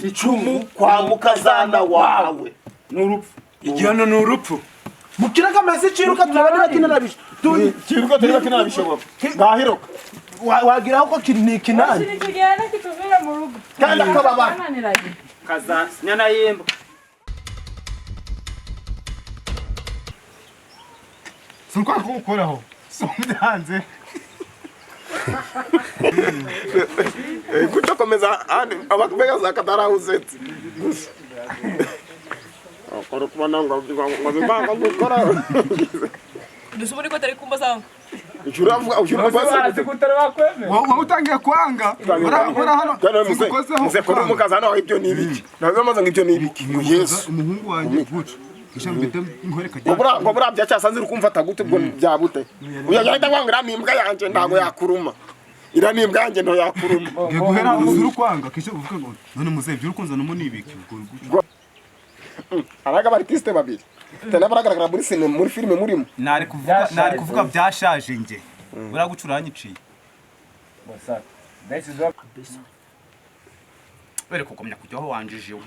icumu kwa mukazana wawe n'urupfu igihano n'urupfu mukiraga amazi ciruka turabona bakinarabisha ciruka turi bakinarabishoboka ngahiroka wagira uko kinani sinigenda kituvira mu rugo kandi akababa kaza nyana yemba Suko kukoraho sombe hanze kutokomeza abakubega zakatarauzeti akora kubana ngo banga gukora dusuburi ko tari kumba sanga ushuravuga basi kutara bakweme wowe utangiye kwanga ora hano muze kora umukazana wawe ibyo nibiki nazo ngibyo nibiki Yesu umuhungu wanjye guca ishambite inkoreka ngo burabya cyasanze uri kumfata gute ubwo byabute uyagenda kwangira nimbwa yanje ndago yakuruma ira nimbwa yanje ndo yakuruma guhera uzuru kwanga kisho uvuga ngo none muzevye urukunza no munibiki araga artiste babiri tena baragaragara muri sinema muri filime murimo nari kuvuga byashaje nge buragucuranyiciye basa this is what bere kugomya kujyaho wanjijewe